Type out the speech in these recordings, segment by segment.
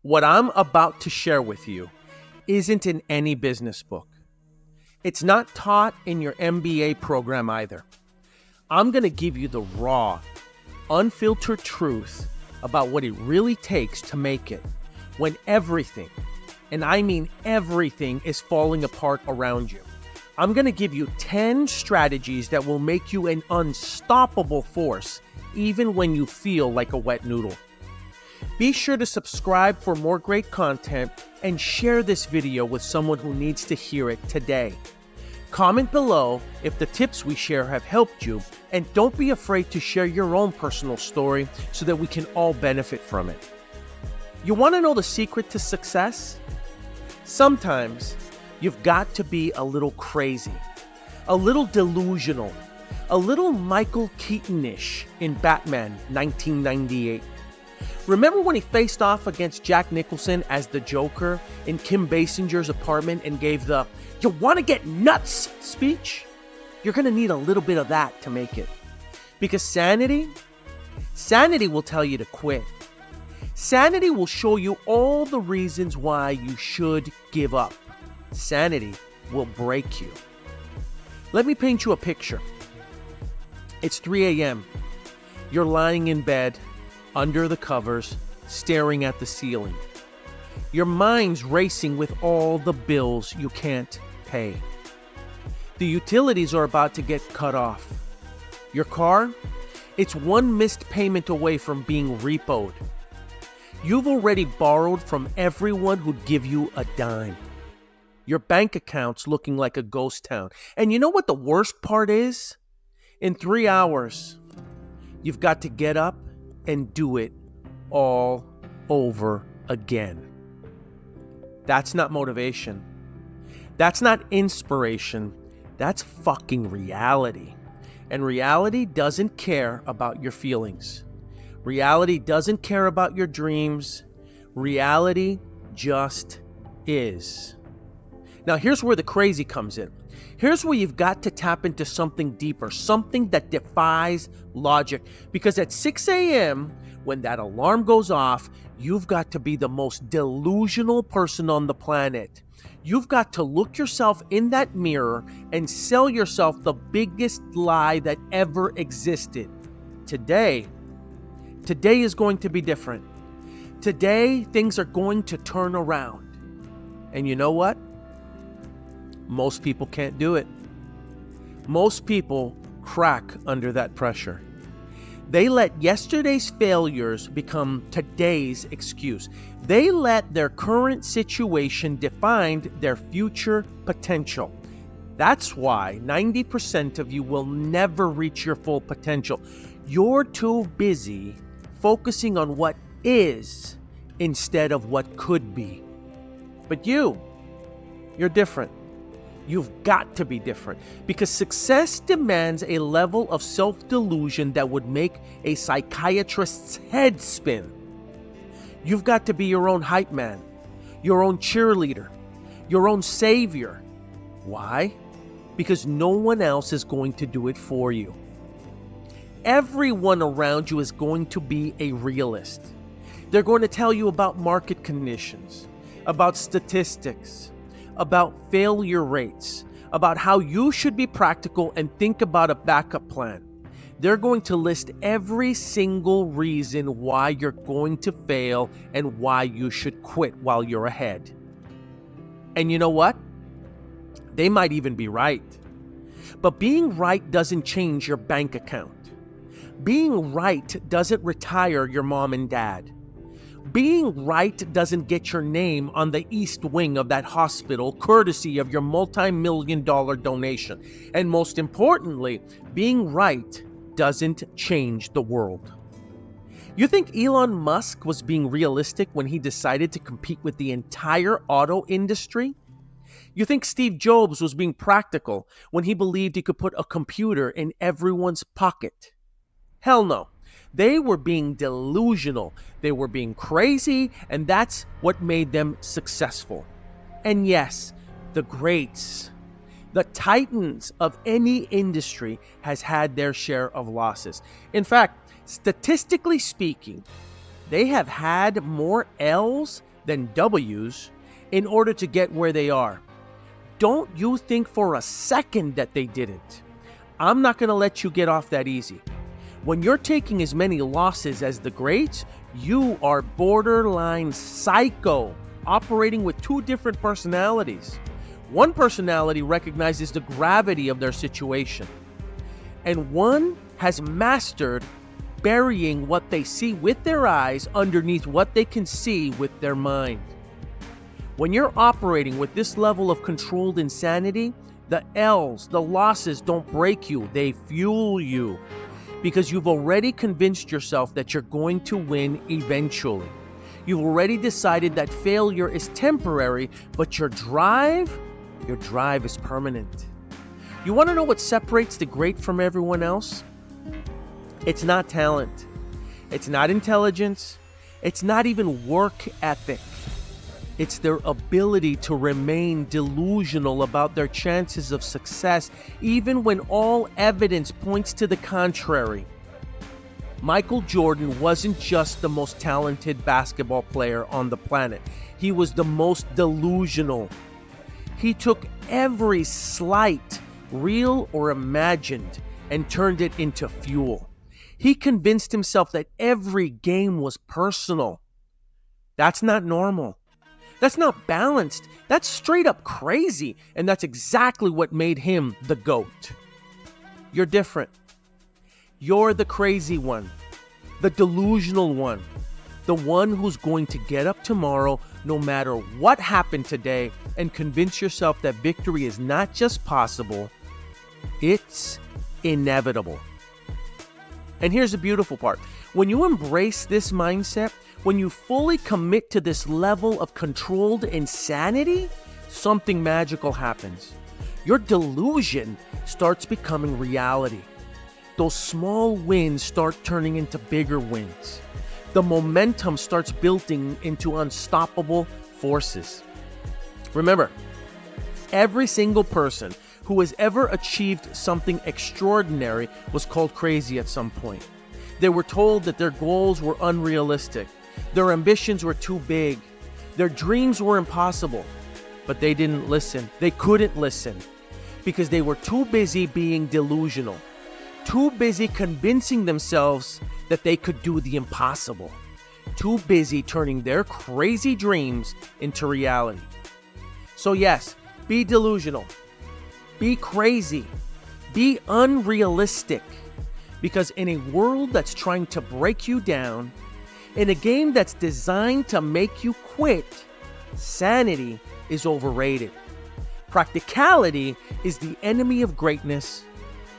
What I'm about to share with you isn't in any business book. It's not taught in your MBA program either. I'm going to give you the raw, unfiltered truth about what it really takes to make it when everything, and I mean everything, is falling apart around you. I'm going to give you 10 strategies that will make you an unstoppable force even when you feel like a wet noodle. Be sure to subscribe for more great content and share this video with someone who needs to hear it today. Comment below if the tips we share have helped you, and don't be afraid to share your own personal story so that we can all benefit from it. You want to know the secret to success? Sometimes you've got to be a little crazy, a little delusional, a little Michael Keaton-ish in Batman 1998. Remember when he faced off against Jack Nicholson as the Joker in Kim Basinger's apartment and gave the "you want to get nuts" speech? You're going to need a little bit of that to make it. Because sanity will tell you to quit. Sanity will show you all the reasons why you should give up. Sanity will break you. Let me paint you a picture. It's 3 a.m. You're lying in bed, under the covers, staring at the ceiling. Your mind's racing with all the bills you can't pay. The utilities are about to get cut off. Your car, it's one missed payment away from being repoed. You've already borrowed from everyone who'd give you a dime. Your bank account's looking like a ghost town. And you know what the worst part is? In 3 hours, you've got to get up and do it all over again. That's not motivation. That's not inspiration. That's fucking reality. And reality doesn't care about your feelings. Reality doesn't care about your dreams. Reality just is. Now, here's where the crazy comes in. Here's where you've got to tap into something deeper, something that defies logic. Because at 6 a.m., when that alarm goes off, you've got to be the most delusional person on the planet. You've got to look yourself in that mirror and sell yourself the biggest lie that ever existed. Today is going to be different. Today, things are going to turn around. And you know what? Most people can't do it. Most people crack under that pressure. They let yesterday's failures become today's excuse. They let their current situation define their future potential. That's why 90% of you will never reach your full potential. You're too busy focusing on what is instead of what could be. But you're different. You've got to be different, because success demands a level of self-delusion that would make a psychiatrist's head spin. You've got to be your own hype man, your own cheerleader, your own savior. Why? Because no one else is going to do it for you. Everyone around you is going to be a realist. They're going to tell you about market conditions, about statistics, about failure rates, about how you should be practical and think about a backup plan. They're going to list every single reason why you're going to fail and why you should quit while you're ahead. And you know what? They might even be right. But being right doesn't change your bank account. Being right doesn't retire your mom and dad. Being right doesn't get your name on the east wing of that hospital courtesy of your multi-million-dollar donation. And most importantly, being right doesn't change the world. You think Elon Musk was being realistic when he decided to compete with the entire auto industry? You think Steve Jobs was being practical when he believed he could put a computer in everyone's pocket? Hell no. They were being delusional. They were being crazy, and that's what made them successful. And yes, the greats, the titans of any industry has had their share of losses. In fact, statistically speaking, they have had more L's than W's in order to get where they are. Don't you think for a second that they didn't. I'm not going to let you get off that easy. When you're taking as many losses as the greats, you are borderline psycho, operating with two different personalities. One personality recognizes the gravity of their situation, and one has mastered burying what they see with their eyes underneath what they can see with their mind. When you're operating with this level of controlled insanity, the L's, the losses don't break you, they fuel you. Because you've already convinced yourself that you're going to win eventually. You've already decided that failure is temporary, but your drive is permanent. You want to know what separates the great from everyone else? It's not talent. It's not intelligence. It's not even work ethic. It's their ability to remain delusional about their chances of success, even when all evidence points to the contrary. Michael Jordan wasn't just the most talented basketball player on the planet. He was the most delusional. He took every slight, real or imagined, and turned it into fuel. He convinced himself that every game was personal. That's not normal. That's not balanced. That's straight up crazy. And that's exactly what made him the GOAT. You're different. You're the crazy one, the delusional one, the one who's going to get up tomorrow no matter what happened today and convince yourself that victory is not just possible, it's inevitable. And here's the beautiful part. When you embrace this mindset, when you fully commit to this level of controlled insanity, something magical happens. Your delusion starts becoming reality. Those small wins start turning into bigger wins. The momentum starts building into unstoppable forces. Remember, every single person who has ever achieved something extraordinary was called crazy at some point. They were told that their goals were unrealistic. Their ambitions were too big. Their dreams were impossible. But they didn't listen. They couldn't listen because they were too busy being delusional, too busy convincing themselves that they could do the impossible, too busy turning their crazy dreams into reality. So yes, be delusional, be crazy, be unrealistic, because in a world that's trying to break you down, in a game that's designed to make you quit, sanity is overrated. Practicality is the enemy of greatness,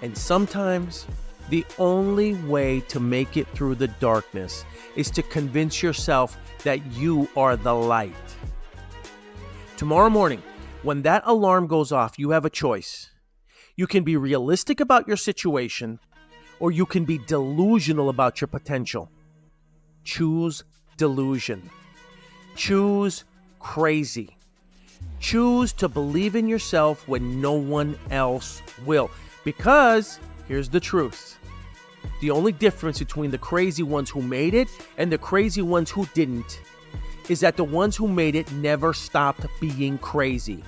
and sometimes the only way to make it through the darkness is to convince yourself that you are the light. Tomorrow morning, when that alarm goes off, you have a choice. You can be realistic about your situation, or you can be delusional about your potential. Choose delusion. Choose crazy. Choose to believe in yourself when no one else will. Because here's the truth. The only difference between the crazy ones who made it and the crazy ones who didn't is that the ones who made it never stopped being crazy.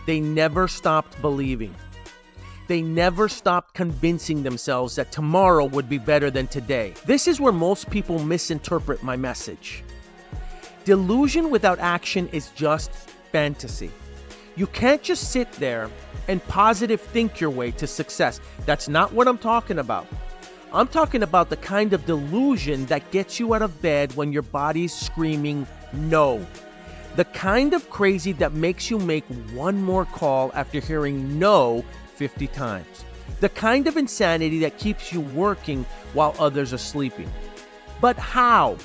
They never stopped believing. They never stopped convincing themselves that tomorrow would be better than today. This is where most people misinterpret my message. Delusion without action is just fantasy. You can't just sit there and positive think your way to success. That's not what I'm talking about. I'm talking about the kind of delusion that gets you out of bed when your body's screaming no. The kind of crazy that makes you make one more call after hearing no 50 times. The kind of insanity that keeps you working while others are sleeping. But how?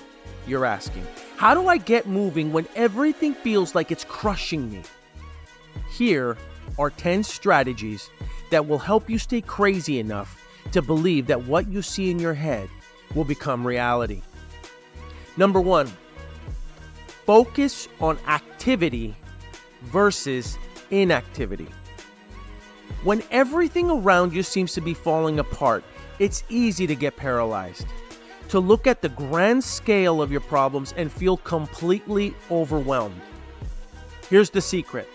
You're asking. How do I get moving when everything feels like it's crushing me? Here are 10 strategies that will help you stay crazy enough to believe that what you see in your head will become reality. Number 1, focus on activity versus inactivity. When everything around you seems to be falling apart, it's easy to get paralyzed. to look at the grand scale of your problems and feel completely overwhelmed. Here's the secret.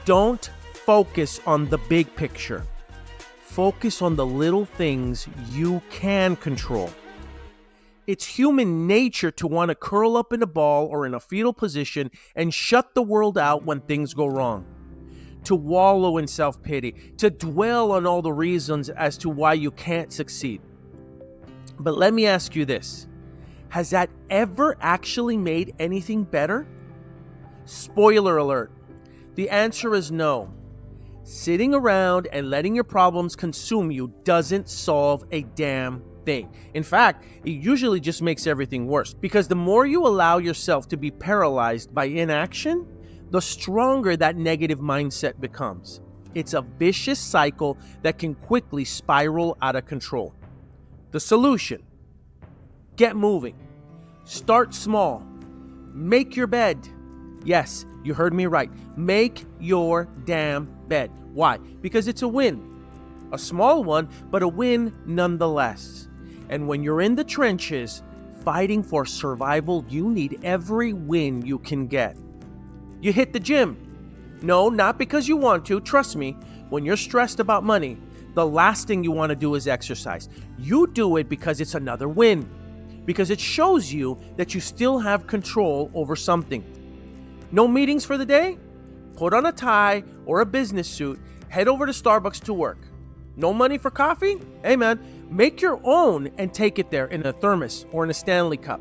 Don't focus on the big picture. Focus on the little things you can control. It's human nature to want to curl up in a ball or in a fetal position and shut the world out when things go wrong. To wallow in self-pity, to dwell on all the reasons as to why you can't succeed. But let me ask you this. Has that ever actually made anything better? Spoiler alert. The answer is no. Sitting around and letting your problems consume you doesn't solve a damn thing. In fact, it usually just makes everything worse, because the more you allow yourself to be paralyzed by inaction, the stronger that negative mindset becomes. It's a vicious cycle that can quickly spiral out of control. The solution: get moving. Start small. Make your bed. Yes, you heard me right. Make your damn bed. Why? Because it's a win. A small one, but a win nonetheless. And when you're in the trenches, fighting for survival, you need every win you can get. You hit the gym. No, not because you want to. Trust me, when you're stressed about money, the last thing you want to do is exercise. You do it because it's another win. Because it shows you that you still have control over something. No meetings for the day? Put on a tie or a business suit, head over to Starbucks to work. No money for coffee? Hey man, make your own and take it there in a thermos or in a Stanley cup.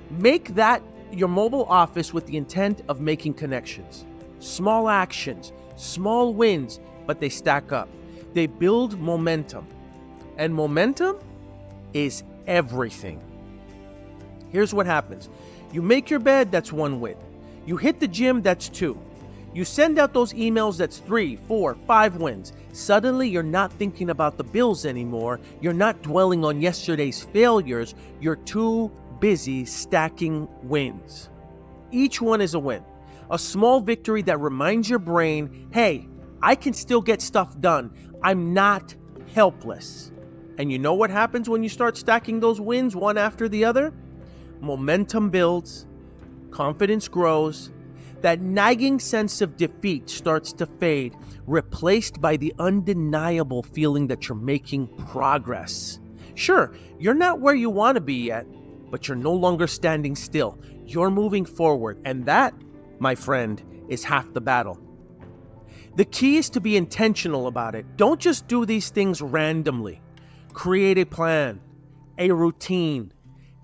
Make that your mobile office with the intent of making connections. Small actions, small wins, but they stack up. They build momentum. And momentum is everything. Here's what happens. You make your bed, that's one win. You hit the gym, that's two. You send out those emails, that's 3, 4, 5 wins. Suddenly, you're not thinking about the bills anymore. You're not dwelling on yesterday's failures. You're too busy stacking wins. Each one is a win. A small victory that reminds your brain, hey, I can still get stuff done. I'm not helpless. And you know what happens when you start stacking those wins one after the other? Momentum builds, confidence grows, that nagging sense of defeat starts to fade, replaced by the undeniable feeling that you're making progress. Sure, you're not where you want to be yet, but you're no longer standing still. You're moving forward, and that, my friend, is half the battle. The key is to be intentional about it. Don't just do these things randomly. Create a plan, a routine,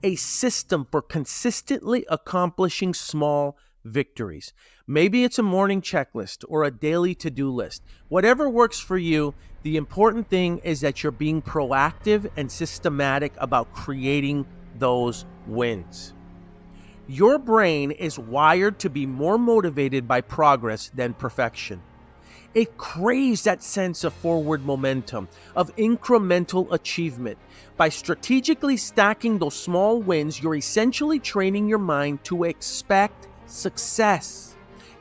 a system for consistently accomplishing small victories. Maybe it's a morning checklist or a daily to-do list. Whatever works for you, the important thing is that you're being proactive and systematic about creating those wins. Your brain is wired to be more motivated by progress than perfection. It craves that sense of forward momentum, of incremental achievement. By strategically stacking those small wins, you're essentially training your mind to expect success,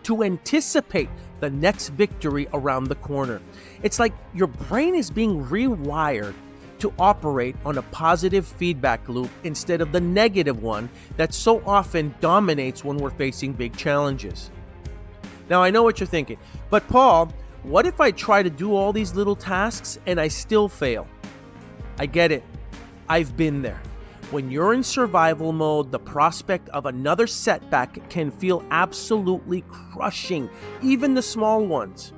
to anticipate the next victory around the corner. It's like your brain is being rewired to operate on a positive feedback loop instead of the negative one that so often dominates when we're facing big challenges. Now, I know what you're thinking, but Paul, what if I try to do all these little tasks and I still fail? I get it. I've been there. When you're in survival mode, the prospect of another setback can feel absolutely crushing, even the small ones.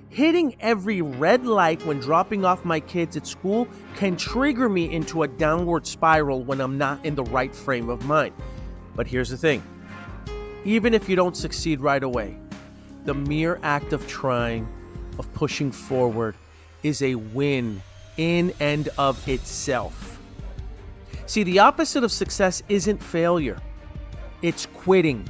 Hitting every red light when dropping off my kids at school can trigger me into a downward spiral when I'm not in the right frame of mind. But here's the thing. Even if you don't succeed right away, the mere act of trying, of pushing forward, is a win in and of itself. See, the opposite of success isn't failure. It's quitting.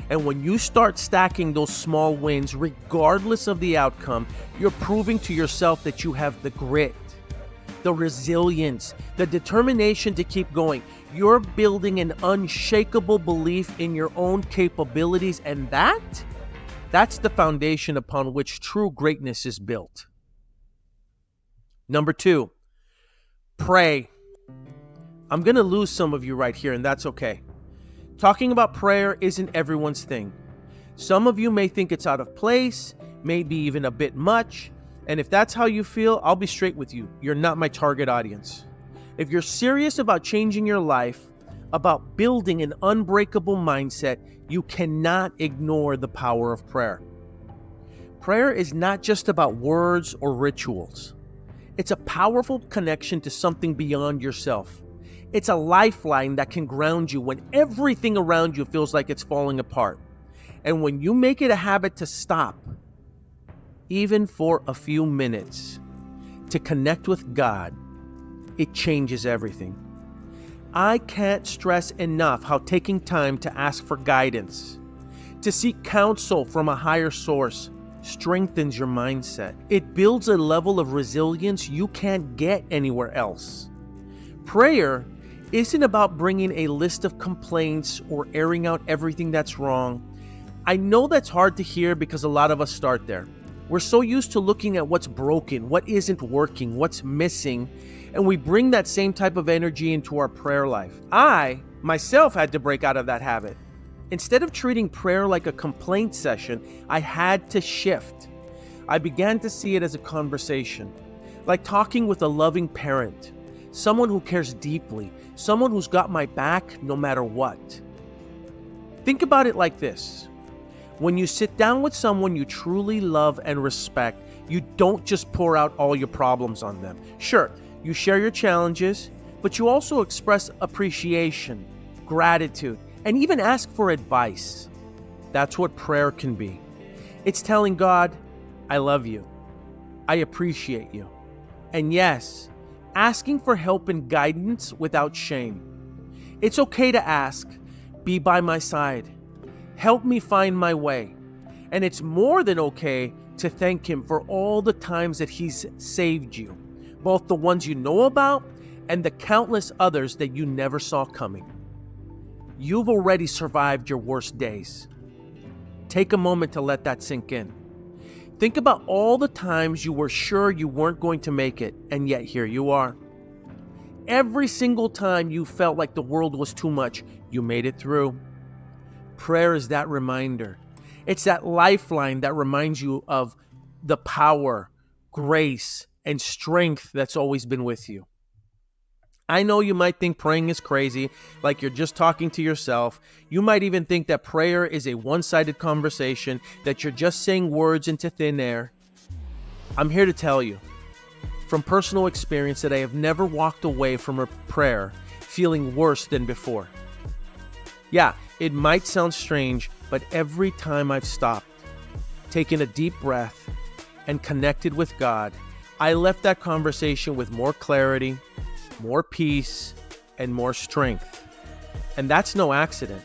And when you start stacking those small wins, regardless of the outcome, you're proving to yourself that you have the grit, the resilience, the determination to keep going. You're building an unshakable belief in your own capabilities, and that's the foundation upon which true greatness is built. Number 2, pray. I'm going to lose some of you right here, and that's okay. Talking about prayer isn't everyone's thing. Some of you may think it's out of place, maybe even a bit much, and if that's how you feel, I'll be straight with you. You're not my target audience. If you're serious about changing your life, about building an unbreakable mindset, you cannot ignore the power of prayer. Prayer is not just about words or rituals. It's a powerful connection to something beyond yourself. It's a lifeline that can ground you when everything around you feels like it's falling apart. And when you make it a habit to stop, even for a few minutes, to connect with God, it changes everything. I can't stress enough how taking time to ask for guidance, to seek counsel from a higher source, strengthens your mindset. It builds a level of resilience you can't get anywhere else. Prayer isn't about bringing a list of complaints or airing out everything that's wrong. I know that's hard to hear because a lot of us start there. We're so used to looking at what's broken, what isn't working, what's missing, and we bring that same type of energy into our prayer life. I, myself, had to break out of that habit. Instead of treating prayer like a complaint session, I had to shift. I began to see it as a conversation, like talking with a loving parent, someone who cares deeply, someone who's got my back no matter what. Think about it like this. When you sit down with someone you truly love and respect, you don't just pour out all your problems on them. Sure, you share your challenges, but you also express appreciation, gratitude, and even ask for advice. That's what prayer can be. It's telling God, I love you. I appreciate you. And yes, asking for help and guidance without shame. It's okay to ask, be by my side. Help me find my way. And it's more than okay to thank Him for all the times that He's saved you, both the ones you know about and the countless others that you never saw coming. You've already survived your worst days. Take a moment to let that sink in. Think about all the times you were sure you weren't going to make it, and yet here you are. Every single time you felt like the world was too much, you made it through. Prayer is that reminder. It's that lifeline that reminds you of the power, grace, and strength that's always been with you. I know you might think praying is crazy, like you're just talking to yourself. You might even think that prayer is a one-sided conversation, that you're just saying words into thin air. I'm here to tell you, from personal experience, that I have never walked away from a prayer feeling worse than before. Yeah, it might sound strange, but every time I've stopped, taken a deep breath, and connected with God, I left that conversation with more clarity, more peace, and more strength. And that's no accident.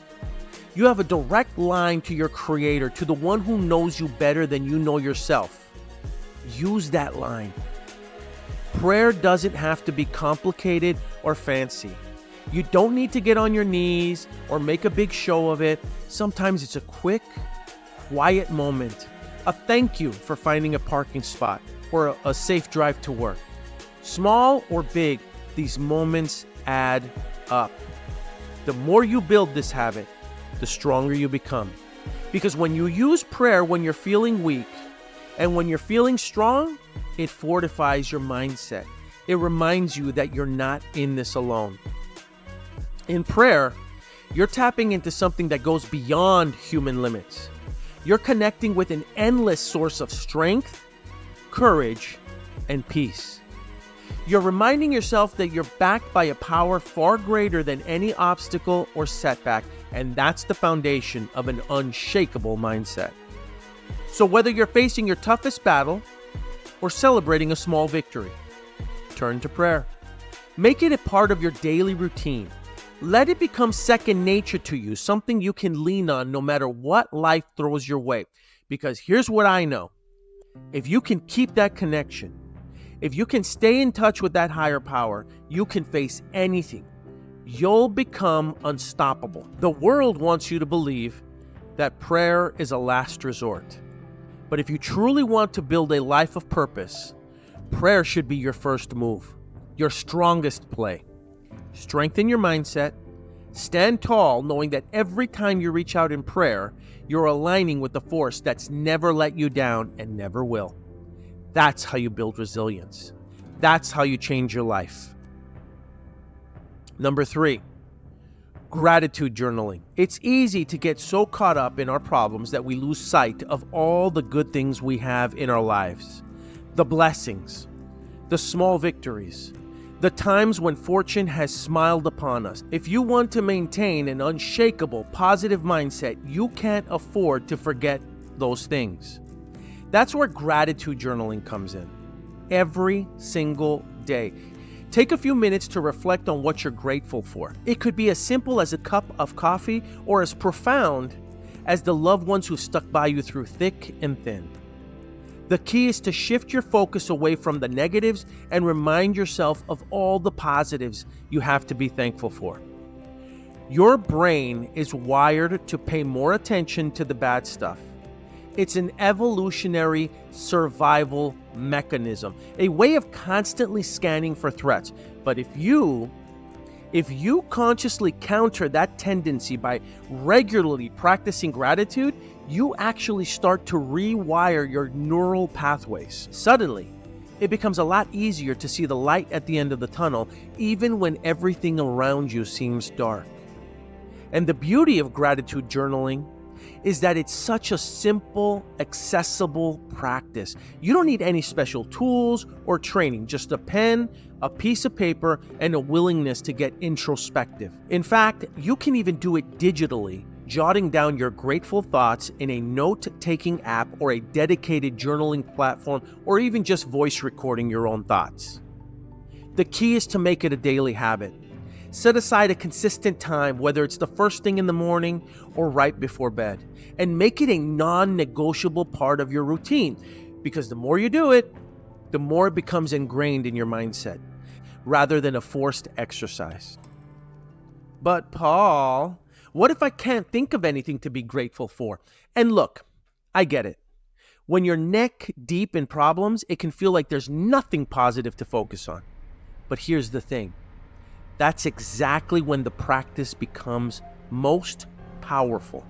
You have a direct line to your Creator, to the one who knows you better than you know yourself. Use that line. Prayer doesn't have to be complicated or fancy. You don't need to get on your knees or make a big show of it. Sometimes it's a quick, quiet moment. A thank you for finding a parking spot or a safe drive to work. Small or big, these moments add up. The more you build this habit, the stronger you become. Because when you use prayer when you're feeling weak and when you're feeling strong, it fortifies your mindset. It reminds you that you're not in this alone. In prayer, you're tapping into something that goes beyond human limits. You're connecting with an endless source of strength, courage, and peace. You're reminding yourself that you're backed by a power far greater than any obstacle or setback, and that's the foundation of an unshakable mindset. So whether you're facing your toughest battle or celebrating a small victory, turn to prayer. Make it a part of your daily routine. Let it become second nature to you, something you can lean on no matter what life throws your way. Because here's what I know. If you can keep that connection, if you can stay in touch with that higher power, you can face anything. You'll become unstoppable. The world wants you to believe that prayer is a last resort. But if you truly want to build a life of purpose, prayer should be your first move, your strongest play. Strengthen your mindset. Stand tall, knowing that every time you reach out in prayer, you're aligning with the force that's never let you down and never will. That's how you build resilience. That's how you change your life. Number 3, gratitude journaling. It's easy to get so caught up in our problems that we lose sight of all the good things we have in our lives. The blessings, the small victories, the times when fortune has smiled upon us. If you want to maintain an unshakable, positive mindset, you can't afford to forget those things. That's where gratitude journaling comes in. Every single day. Take a few minutes to reflect on what you're grateful for. It could be as simple as a cup of coffee or as profound as the loved ones who've stuck by you through thick and thin. The key is to shift your focus away from the negatives and remind yourself of all the positives you have to be thankful for. Your brain is wired to pay more attention to the bad stuff. It's an evolutionary survival mechanism, a way of constantly scanning for threats. But if you consciously counter that tendency by regularly practicing gratitude, you actually start to rewire your neural pathways. Suddenly, it becomes a lot easier to see the light at the end of the tunnel, even when everything around you seems dark. And the beauty of gratitude journaling is that it's such a simple, accessible practice. You don't need any special tools or training, just a pen, a piece of paper, and a willingness to get introspective. In fact, you can even do it digitally, jotting down your grateful thoughts in a note-taking app or a dedicated journaling platform, or even just voice recording your own thoughts. The key is to make it a daily habit. Set aside a consistent time, whether it's the first thing in the morning or right before bed, and make it a non-negotiable part of your routine, because the more you do it, the more it becomes ingrained in your mindset, rather than a forced exercise. But Paul, what if I can't think of anything to be grateful for? And look, I get it. When you're neck deep in problems, it can feel like there's nothing positive to focus on. But here's the thing. That's exactly when the practice becomes most powerful.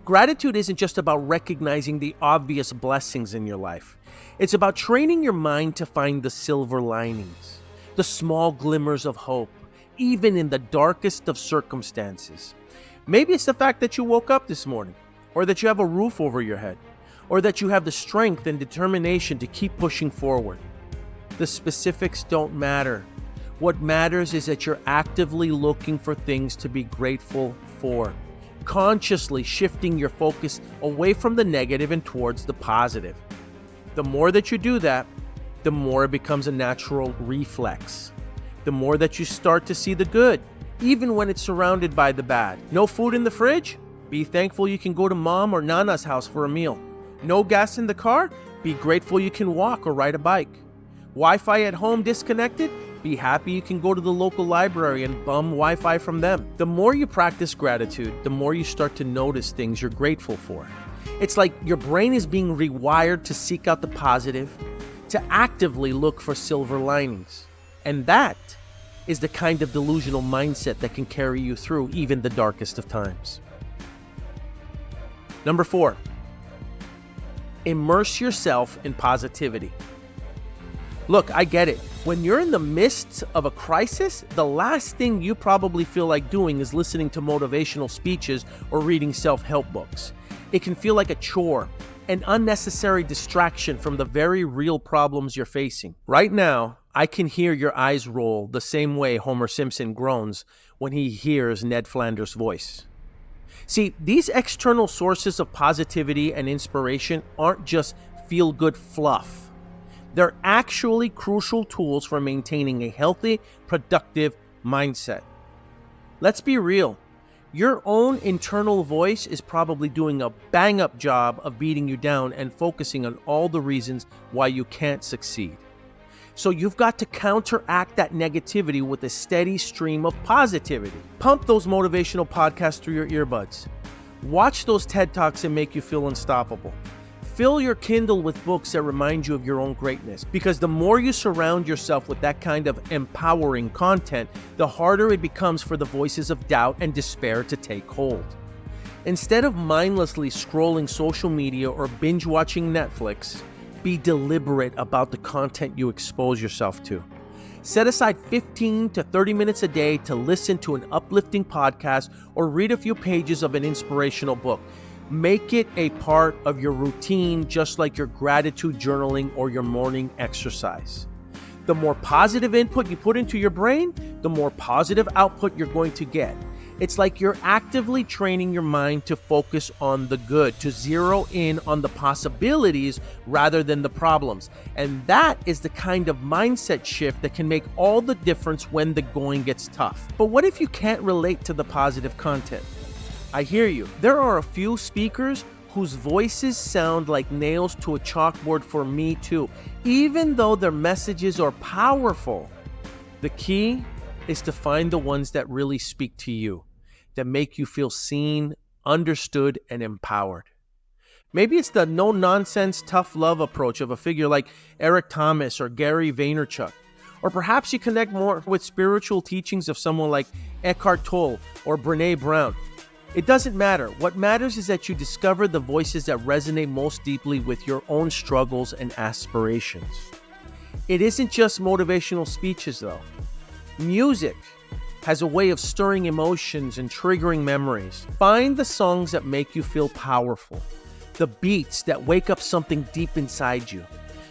Gratitude isn't just about recognizing the obvious blessings in your life. It's about training your mind to find the silver linings, the small glimmers of hope, even in the darkest of circumstances. Maybe it's the fact that you woke up this morning, or that you have a roof over your head, or that you have the strength and determination to keep pushing forward. The specifics don't matter. What matters is that you're actively looking for things to be grateful for, consciously shifting your focus away from the negative and towards the positive. The more that you do that, the more it becomes a natural reflex. The more that you start to see the good, even when it's surrounded by the bad. No food in the fridge? Be thankful you can go to mom or nana's house for a meal. No gas in the car? Be grateful you can walk or ride a bike. Wi-Fi at home disconnected? Be happy you can go to the local library and bum Wi-Fi from them. The more you practice gratitude, the more you start to notice things you're grateful for. It's like your brain is being rewired to seek out the positive, to actively look for silver linings. And that is the kind of delusional mindset that can carry you through even the darkest of times. Number 4, immerse yourself in positivity. Look, I get it. When you're in the midst of a crisis, the last thing you probably feel like doing is listening to motivational speeches or reading self-help books. It can feel like a chore, an unnecessary distraction from the very real problems you're facing. Right now, I can hear your eyes roll the same way Homer Simpson groans when he hears Ned Flanders' voice. See, these external sources of positivity and inspiration aren't just feel-good fluff. They're actually crucial tools for maintaining a healthy, productive mindset. Let's be real. Your own internal voice is probably doing a bang-up job of beating you down and focusing on all the reasons why you can't succeed. So you've got to counteract that negativity with a steady stream of positivity. Pump those motivational podcasts through your earbuds. Watch those TED Talks and make you feel unstoppable. Fill your Kindle with books that remind you of your own greatness, because the more you surround yourself with that kind of empowering content, the harder it becomes for the voices of doubt and despair to take hold. Instead of mindlessly scrolling social media or binge watching Netflix, be deliberate about the content you expose yourself to. Set aside 15 to 30 minutes a day to listen to an uplifting podcast or read a few pages of an inspirational book. Make it a part of your routine, just like your gratitude journaling or your morning exercise. The more positive input you put into your brain, the more positive output you're going to get. It's like you're actively training your mind to focus on the good, to zero in on the possibilities rather than the problems. And that is the kind of mindset shift that can make all the difference when the going gets tough. But what if you can't relate to the positive content? I hear you. There are a few speakers whose voices sound like nails to a chalkboard for me too, even though their messages are powerful. The key is to find the ones that really speak to you, that make you feel seen, understood, and empowered. Maybe it's the no-nonsense, tough love approach of a figure like Eric Thomas or Gary Vaynerchuk. Or perhaps you connect more with spiritual teachings of someone like Eckhart Tolle or Brené Brown. It doesn't matter. What matters is that you discover the voices that resonate most deeply with your own struggles and aspirations. It isn't just motivational speeches, though. Music has a way of stirring emotions and triggering memories. Find the songs that make you feel powerful, the beats that wake up something deep inside you.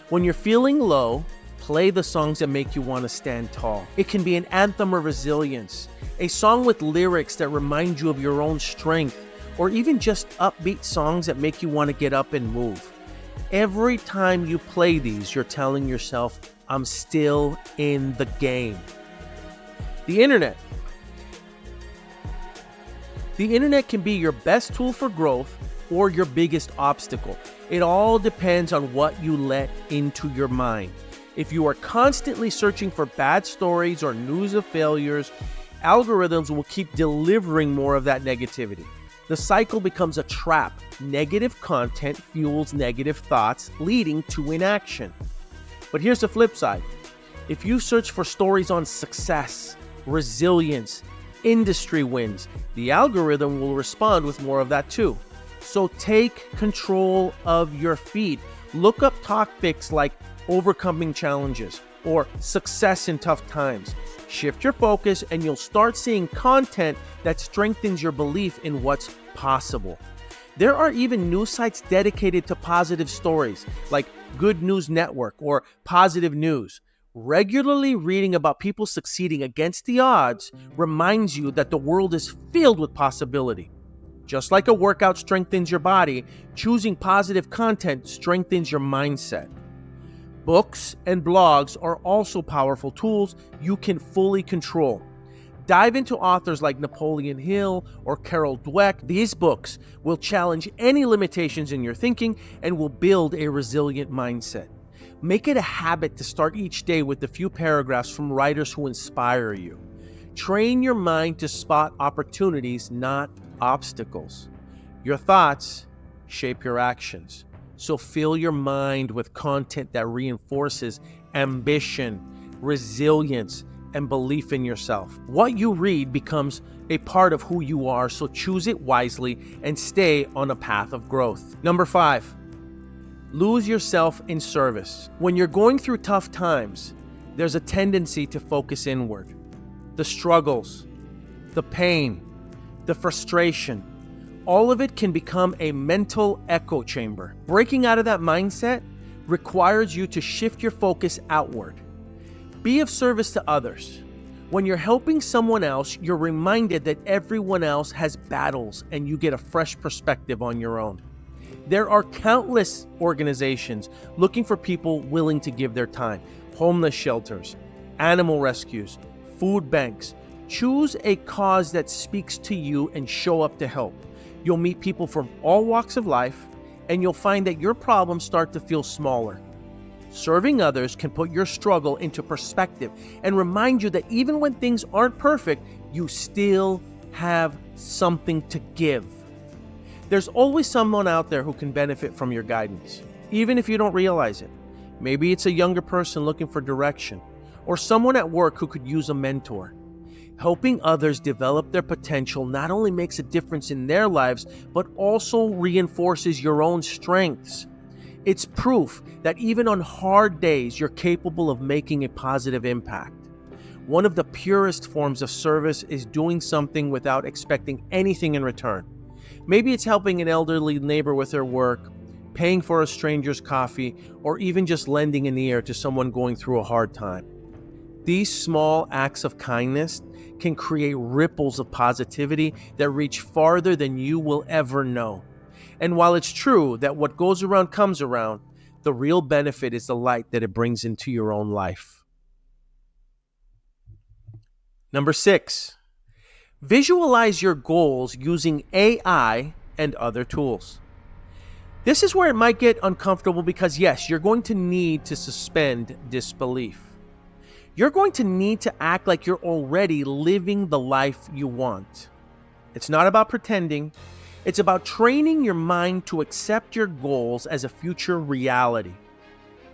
When you're feeling low, play the songs that make you want to stand tall. It can be an anthem of resilience, a song with lyrics that remind you of your own strength, or even just upbeat songs that make you want to get up and move. Every time you play these, you're telling yourself, I'm still in the game. The internet. The internet can be your best tool for growth or your biggest obstacle. It all depends on what you let into your mind. If you are constantly searching for bad stories or news of failures, algorithms will keep delivering more of that negativity. The cycle becomes a trap. Negative content fuels negative thoughts, leading to inaction. But here's the flip side. If you search for stories on success, resilience, industry wins, the algorithm will respond with more of that too. So take control of your feed. Look up topics like overcoming challenges or success in tough times. Shift your focus and you'll start seeing content that strengthens your belief in what's possible. There are even news sites dedicated to positive stories like Good News Network or Positive News. Regularly reading about people succeeding against the odds reminds you that the world is filled with possibility. Just like a workout strengthens your body, choosing positive content strengthens your mindset. Books and blogs are also powerful tools you can fully control. Dive into authors like Napoleon Hill or Carol Dweck. These books will challenge any limitations in your thinking and will build a resilient mindset. Make it a habit to start each day with a few paragraphs from writers who inspire you. Train your mind to spot opportunities, not obstacles. Your thoughts shape your actions. So fill your mind with content that reinforces ambition, resilience, and belief in yourself. What you read becomes a part of who you are, so choose it wisely and stay on a path of growth. Number 5, lose yourself in service. When you're going through tough times, there's a tendency to focus inward. The struggles, the pain, the frustration, all of it can become a mental echo chamber. Breaking out of that mindset requires you to shift your focus outward. Be of service to others. When you're helping someone else, you're reminded that everyone else has battles and you get a fresh perspective on your own. There are countless organizations looking for people willing to give their time. Homeless shelters, animal rescues, food banks. Choose a cause that speaks to you and show up to help. You'll meet people from all walks of life, and you'll find that your problems start to feel smaller. Serving others can put your struggle into perspective and remind you that even when things aren't perfect, you still have something to give. There's always someone out there who can benefit from your guidance, even if you don't realize it. Maybe it's a younger person looking for direction, or someone at work who could use a mentor. Helping others develop their potential not only makes a difference in their lives, but also reinforces your own strengths. It's proof that even on hard days, you're capable of making a positive impact. One of the purest forms of service is doing something without expecting anything in return. Maybe it's helping an elderly neighbor with their work, paying for a stranger's coffee, or even just lending an ear to someone going through a hard time. These small acts of kindness can create ripples of positivity that reach farther than you will ever know. And while it's true that what goes around comes around, the real benefit is the light that it brings into your own life. Number 6, visualize your goals using AI and other tools. This is where it might get uncomfortable because, yes, you're going to need to suspend disbelief. You're going to need to act like you're already living the life you want. It's not about pretending. It's about training your mind to accept your goals as a future reality.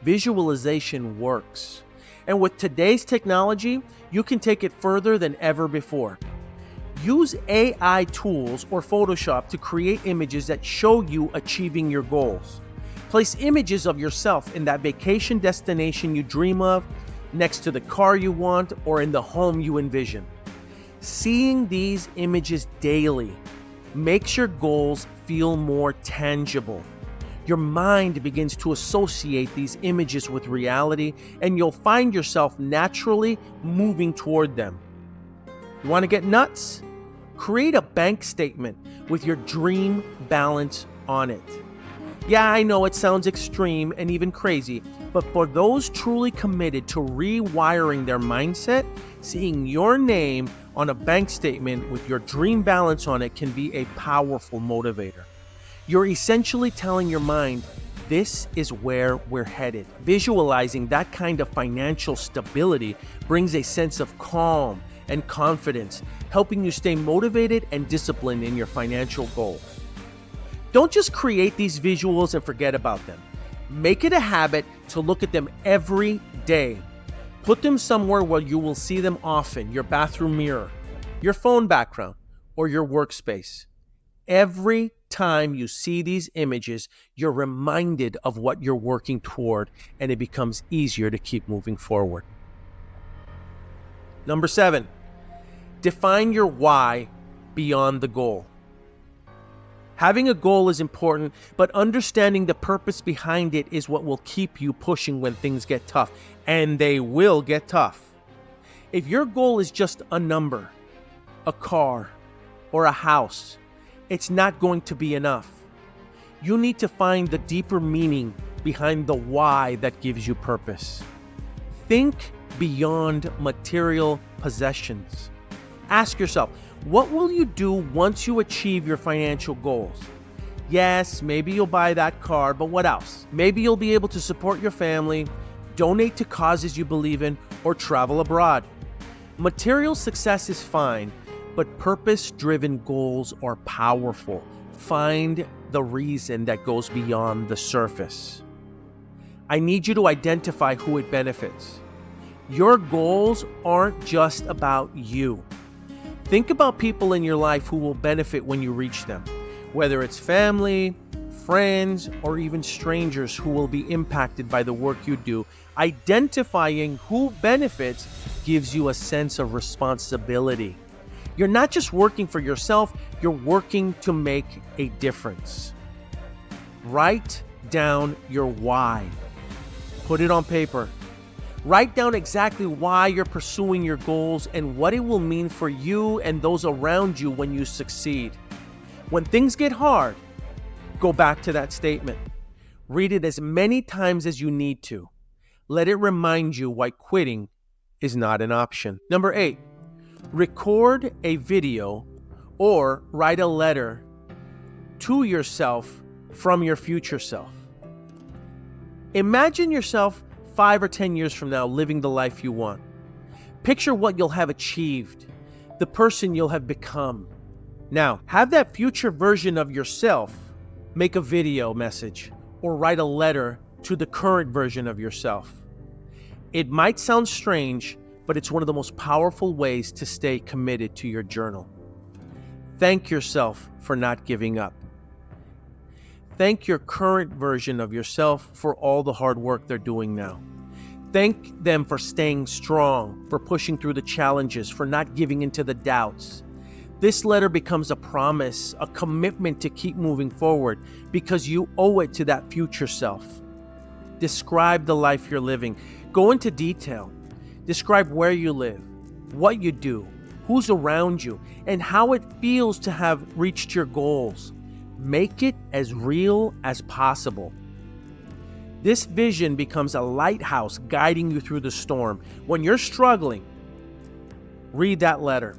Visualization works. And with today's technology, you can take it further than ever before. Use AI tools or Photoshop to create images that show you achieving your goals. Place images of yourself in that vacation destination you dream of, next to the car you want, or in the home you envision. Seeing these images daily makes your goals feel more tangible. Your mind begins to associate these images with reality, and you'll find yourself naturally moving toward them. You want to get nuts? Create a bank statement with your dream balance on it. Yeah, I know it sounds extreme and even crazy, but for those truly committed to rewiring their mindset, seeing your name on a bank statement with your dream balance on it can be a powerful motivator. You're essentially telling your mind, this is where we're headed. Visualizing that kind of financial stability brings a sense of calm and confidence, helping you stay motivated and disciplined in your financial goals. Don't just create these visuals and forget about them. Make it a habit to look at them every day. Put them somewhere where you will see them often, your bathroom mirror, your phone background, or your workspace. Every time you see these images, you're reminded of what you're working toward, and it becomes easier to keep moving forward. Number 7, define your why beyond the goal. Having a goal is important, but understanding the purpose behind it is what will keep you pushing when things get tough, and they will get tough. If your goal is just a number, a car, or a house, it's not going to be enough. You need to find the deeper meaning behind the why that gives you purpose. Think beyond material possessions. Ask yourself, what will you do once you achieve your financial goals? Yes, maybe you'll buy that car, but what else? Maybe you'll be able to support your family, donate to causes you believe in, or travel abroad. Material success is fine, but purpose-driven goals are powerful. Find the reason that goes beyond the surface. I need you to identify who it benefits. Your goals aren't just about you. Think about people in your life who will benefit when you reach them, whether it's family, friends, or even strangers who will be impacted by the work you do. Identifying who benefits gives you a sense of responsibility. You're not just working for yourself, you're working to make a difference. Write down your why. Put it on paper. Write down exactly why you're pursuing your goals and what it will mean for you and those around you when you succeed. When things get hard, go back to that statement. Read it as many times as you need to. Let it remind you why quitting is not an option. Number 8, record a video or write a letter to yourself from your future self. Imagine yourself 5 or 10 years from now living the life you want. Picture what you'll have achieved, the person you'll have become. Now, have that future version of yourself make a video message or write a letter to the current version of yourself. It might sound strange, but it's one of the most powerful ways to stay committed to your journal. Thank yourself for not giving up. Thank your current version of yourself for all the hard work they're doing now. Thank them for staying strong, for pushing through the challenges, for not giving into the doubts. This letter becomes a promise, a commitment to keep moving forward because you owe it to that future self. Describe the life you're living. Go into detail. Describe where you live, what you do, who's around you, and how it feels to have reached your goals. Make it as real as possible. This vision becomes a lighthouse guiding you through the storm. When you're struggling, read that letter.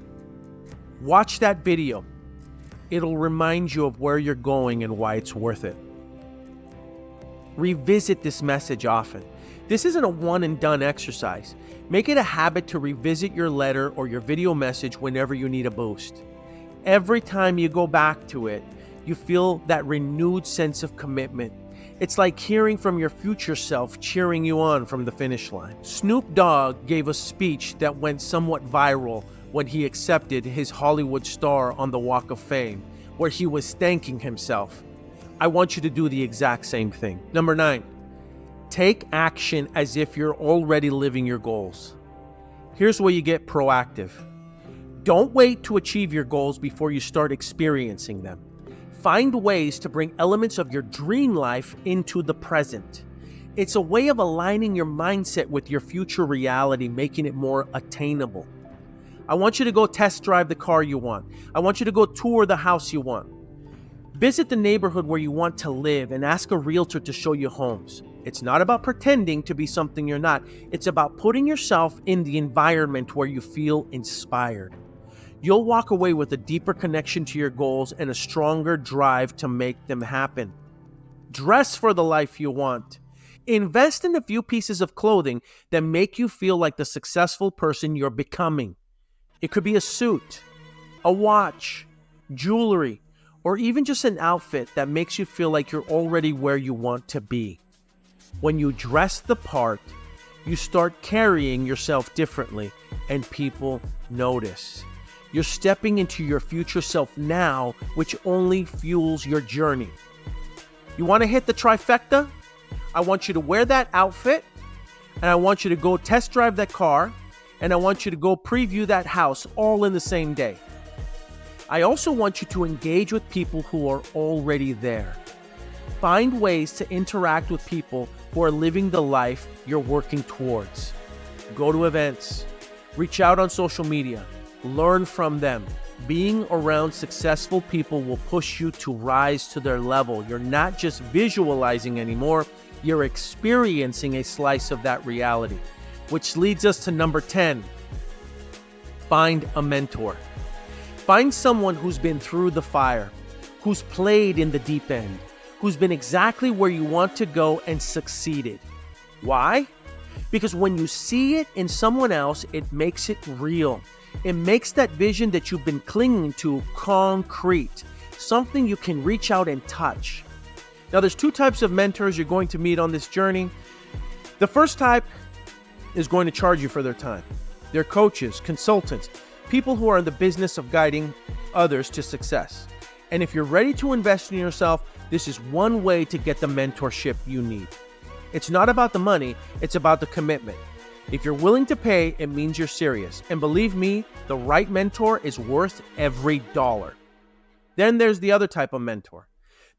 Watch that video. It'll remind you of where you're going and why it's worth it. Revisit this message often. This isn't a one and done exercise. Make it a habit to revisit your letter or your video message whenever you need a boost. Every time you go back to it, you feel that renewed sense of commitment. It's like hearing from your future self cheering you on from the finish line. Snoop Dogg gave a speech that went somewhat viral when he accepted his Hollywood star on the Walk of Fame, where he was thanking himself. I want you to do the exact same thing. Number 9, take action as if you're already living your goals. Here's where you get proactive. Don't wait to achieve your goals before you start experiencing them. Find ways to bring elements of your dream life into the present. It's a way of aligning your mindset with your future reality, making it more attainable. I want you to go test drive the car you want. I want you to go tour the house you want. Visit the neighborhood where you want to live and ask a realtor to show you homes. It's not about pretending to be something you're not. It's about putting yourself in the environment where you feel inspired. You'll walk away with a deeper connection to your goals and a stronger drive to make them happen. Dress for the life you want. Invest in a few pieces of clothing that make you feel like the successful person you're becoming. It could be a suit, a watch, jewelry, or even just an outfit that makes you feel like you're already where you want to be. When you dress the part, you start carrying yourself differently and people notice. You're stepping into your future self now, which only fuels your journey. You want to hit the trifecta? I want you to wear that outfit, and I want you to go test drive that car, and I want you to go preview that house all in the same day. I also want you to engage with people who are already there. Find ways to interact with people who are living the life you're working towards. Go to events, reach out on social media, learn from them. Being around successful people will push you to rise to their level. You're not just visualizing anymore, you're experiencing a slice of that reality. Which leads us to number 10. Find a mentor. Find someone who's been through the fire, who's played in the deep end, who's been exactly where you want to go and succeeded. Why? Because when you see it in someone else, it makes it real. It makes that vision that you've been clinging to concrete, something you can reach out and touch. Now, there's 2 types of mentors you're going to meet on this journey. The first type is going to charge you for their time. They're coaches, consultants, people who are in the business of guiding others to success. And if you're ready to invest in yourself, this is one way to get the mentorship you need. It's not about the money, it's about the commitment. If you're willing to pay, it means you're serious. And believe me, the right mentor is worth every dollar. Then there's the other type of mentor,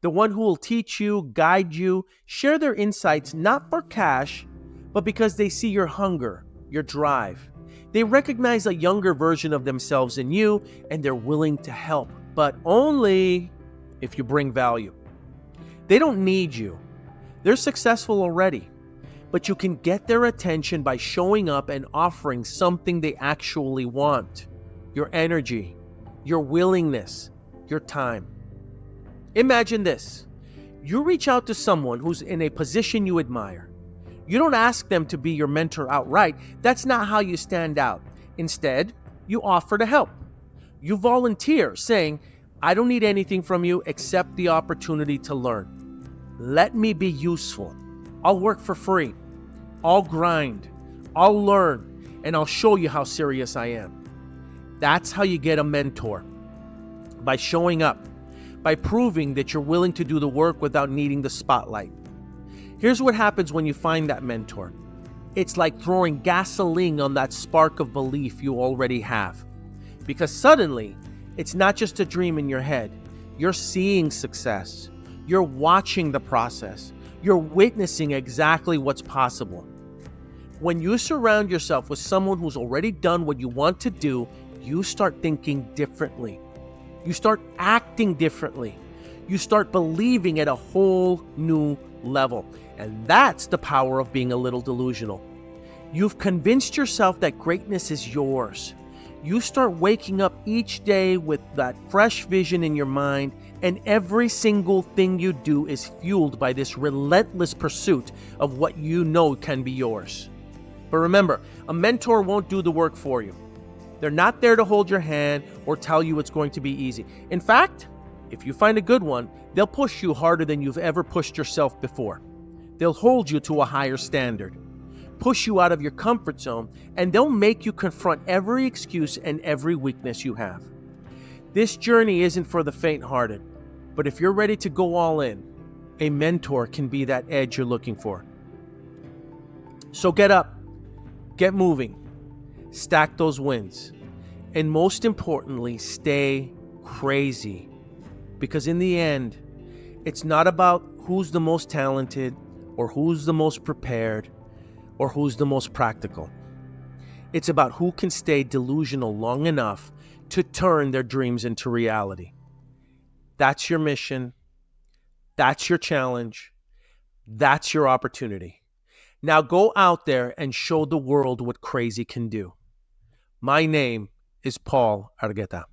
the one who will teach you, guide you, share their insights, not for cash, but because they see your hunger, your drive. They recognize a younger version of themselves in you, and they're willing to help, but only if you bring value. They don't need you. They're successful already. But you can get their attention by showing up and offering something they actually want. Your energy, your willingness, your time. Imagine this. You reach out to someone who's in a position you admire. You don't ask them to be your mentor outright. That's not how you stand out. Instead, you offer to help. You volunteer, saying, I don't need anything from you except the opportunity to learn. Let me be useful. I'll work for free. I'll grind. I'll learn. And I'll show you how serious I am. That's how you get a mentor. By showing up. By proving that you're willing to do the work without needing the spotlight. Here's what happens when you find that mentor. It's like throwing gasoline on that spark of belief you already have. Because suddenly, it's not just a dream in your head. You're seeing success. You're watching the process. You're witnessing exactly what's possible. When you surround yourself with someone who's already done what you want to do, you start thinking differently. You start acting differently. You start believing at a whole new level. And that's the power of being a little delusional. You've convinced yourself that greatness is yours. You start waking up each day with that fresh vision in your mind, and every single thing you do is fueled by this relentless pursuit of what you know can be yours. But remember, a mentor won't do the work for you. They're not there to hold your hand or tell you it's going to be easy. In fact, if you find a good one, they'll push you harder than you've ever pushed yourself before. They'll hold you to a higher standard, push you out of your comfort zone, and they'll make you confront every excuse and every weakness you have. This journey isn't for the faint-hearted, but if you're ready to go all in, a mentor can be that edge you're looking for. So get up, get moving, stack those wins, and most importantly, stay crazy. Because in the end, it's not about who's the most talented or who's the most prepared or who's the most practical. It's about who can stay delusional long enough to turn their dreams into reality. That's your mission. That's your challenge. That's your opportunity. Now go out there and show the world what crazy can do. My name is Paul Argueta.